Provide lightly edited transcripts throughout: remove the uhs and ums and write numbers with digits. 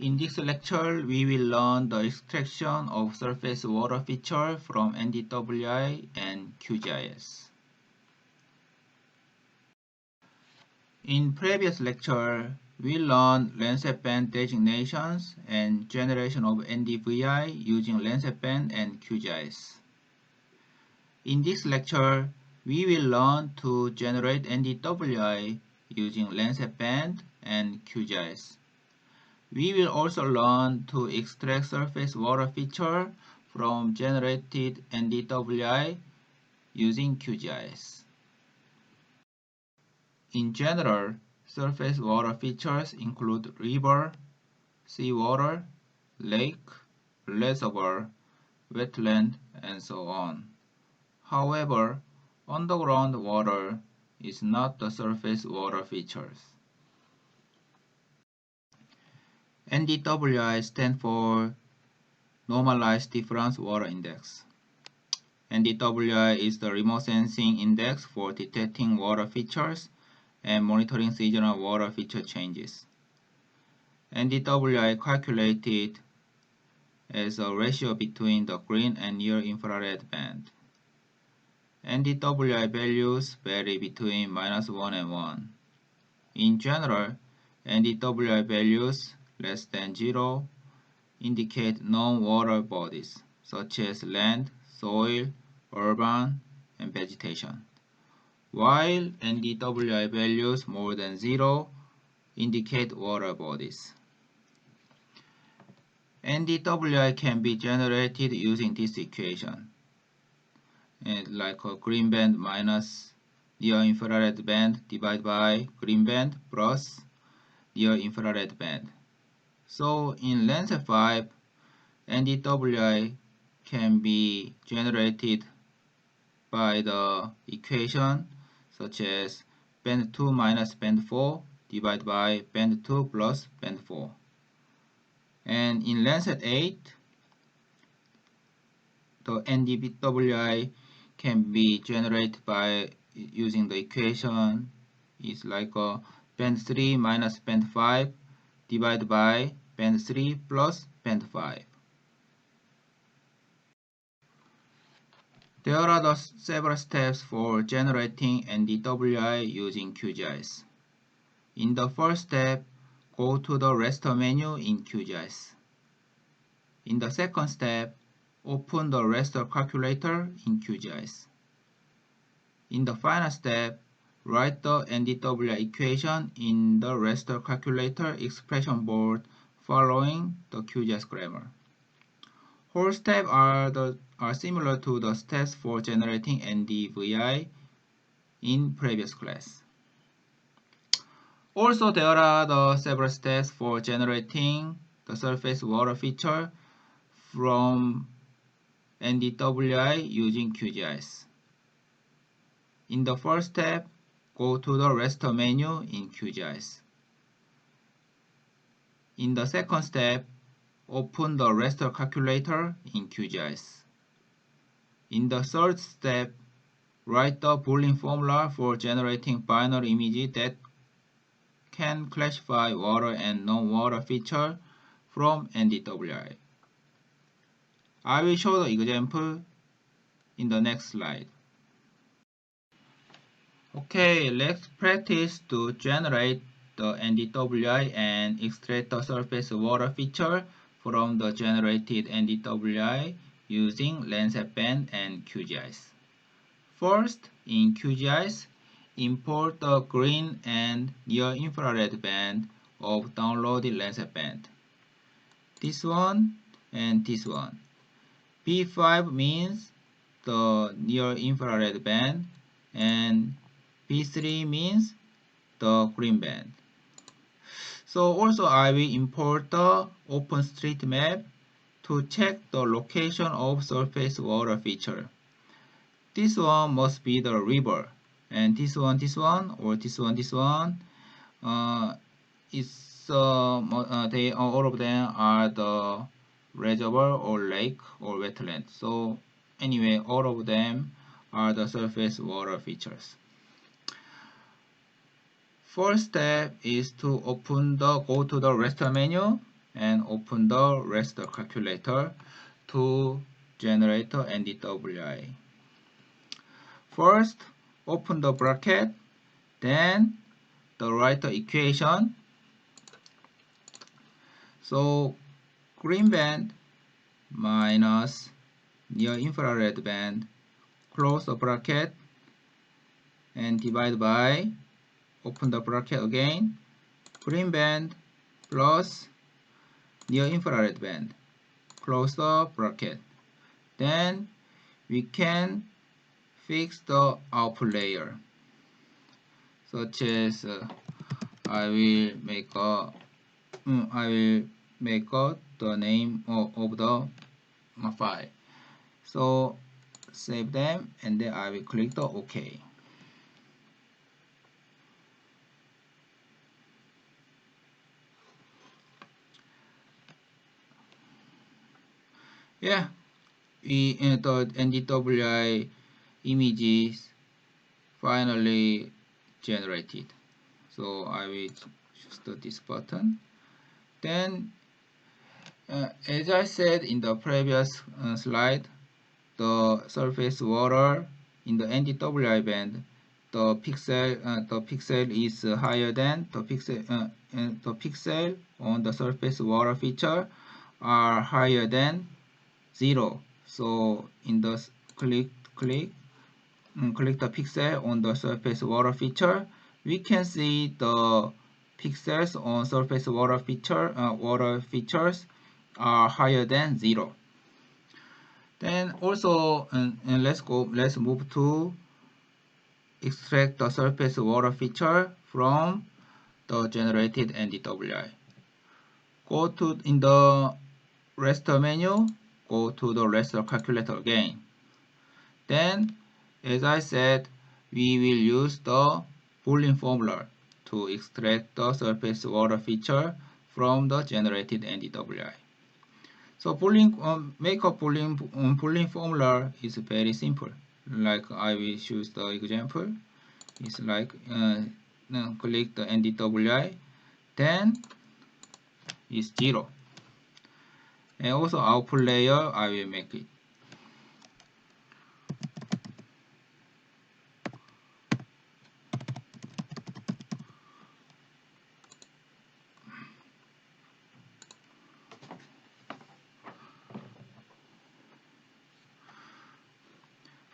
In this lecture, we will learn the extraction of surface water feature from NDWI and QGIS. In previous lecture, we learned Landsat band designations and generation of NDVI using Landsat band and QGIS. In this lecture, we will learn to generate NDWI using Landsat band and QGIS. We will also learn to extract surface water feature from generated NDWI using QGIS. In general, surface water features include river, seawater, lake, reservoir, wetland, and so on. However, underground water is not the surface water features. NDWI stands for Normalized Difference Water Index. NDWI is the remote sensing index for detecting water features and monitoring seasonal water feature changes. NDWI calculated as a ratio between the green and near-infrared band. NDWI values vary between -1 and 1. In general, NDWI values less than 0 indicate non-water bodies, such as land, soil, urban, and vegetation, while NDWI values more than 0 indicate water bodies. NDWI can be generated using this equation, like a green band minus near-infrared band divided by green band plus near-infrared band. So in Landsat 5, NDWI can be generated by the equation such as band 2 minus band 4 divided by band 2 plus band 4. And in Landsat 8, the NDWI can be generated by using the equation is like a band 3 minus band 5 divided by band 3 plus band 5. There are the several steps for generating NDWI using QGIS. In the first step, go to the raster menu in QGIS. In the second step, open the raster calculator in QGIS. In the final step, write the NDWI equation in the raster calculator expression board following the QGIS grammar. Whole steps are similar to the steps for generating NDVI in previous class. Also, there are the several steps for generating the surface water feature from NDWI using QGIS. In the first step, go to the raster menu in QGIS. In the second step, open the raster calculator in QGIS. In the third step, write the Boolean formula for generating binary images that can classify water and non-water feature from NDWI. I will show the example in the next slide. Okay, let's practice to generate the NDWI and extract the surface water feature from the generated NDWI using Landsat band and QGIS. First, in QGIS, import the green and near-infrared band of downloaded Landsat band. This one and this one. B5 means the near-infrared band and B3 means the green band. So also I will import the OpenStreetMap to check the location of surface water feature. This one must be the river, and this one, or this one. All of them are the reservoir or lake or wetland. So anyway, all of them are the surface water features. First step is to go to the raster menu and open the raster calculator to generate the NDWI. First, open the bracket, then write the equation. So green band minus near infrared band, close the bracket and divide by, open the bracket again, green band plus near infrared band, close the bracket. Then we can fix the output layer, such as I will make the name of the file. So save them and then I will click the OK. Yeah, the NDWI images finally generated. So I will choose this button. Then, as I said in the previous slide, the surface water in the NDWI band, the pixel is higher than the pixel on the surface water feature are higher than 0. So in the click the pixel on the surface water feature, we can see the pixels on surface water features are higher than 0. Then also, let's move to extract the surface water feature from the generated NDWI. Go to in the raster menu, go to the raster calculator again. Then, as I said, we will use the Boolean formula to extract the surface water feature from the generated NDWI. So make a Boolean formula is very simple. Like I will choose the example. It's like click the NDWI, then it's 0. And also output layer, I will make it.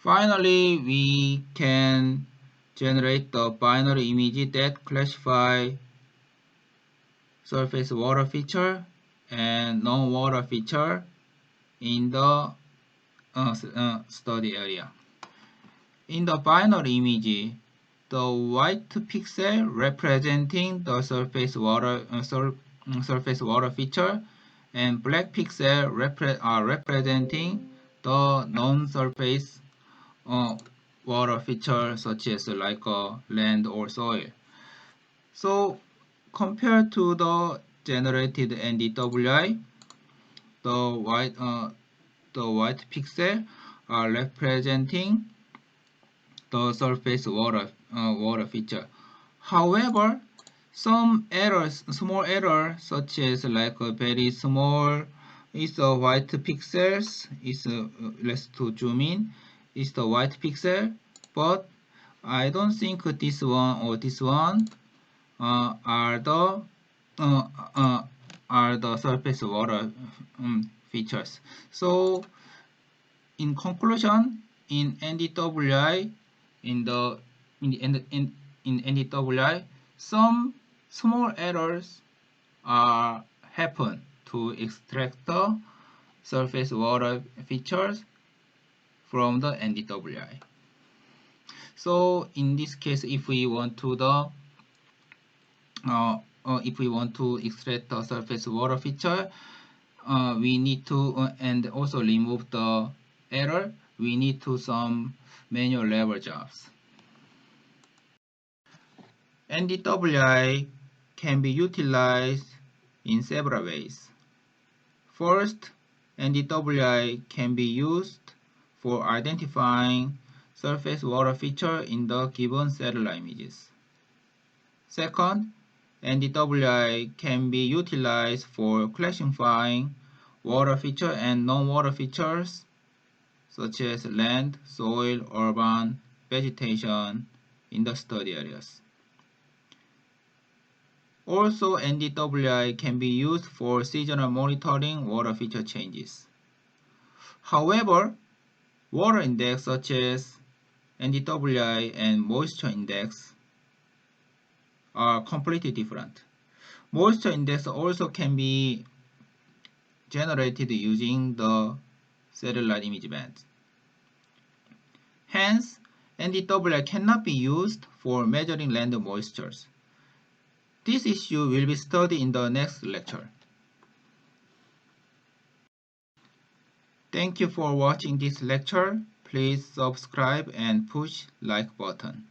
Finally, we can generate the binary image that classify surface water feature and non-water feature in the study area. In the binary image, the white pixel representing the surface water feature and black pixel are representing the non-surface water feature, such as like land or soil. So compared to the generated NDWI, the white pixel are representing the surface water feature. However, some errors, small errors, such as like a very small, is the white pixels. Is let's to zoom in. Is the white pixel, but I don't think this one or this one are the surface water features. So in conclusion, in NDWI, in NDWI, some small errors happen to extract the surface water features from the NDWI. So in this case, if we want to extract the surface water feature, we need to and also remove the error. We need to some manual level jobs. NDWI can be utilized in several ways. First, NDWI can be used for identifying surface water feature in the given satellite images. Second, NDWI can be utilized for classifying water feature and non-water features such as land, soil, urban, vegetation in the study areas. Also, NDWI can be used for seasonal monitoring water feature changes. However, water index such as NDWI and moisture index are completely different. Moisture index also can be generated using the satellite image bands. Hence, NDWI cannot be used for measuring land moistures. This issue will be studied in the next lecture. Thank you for watching this lecture. Please subscribe and push like button.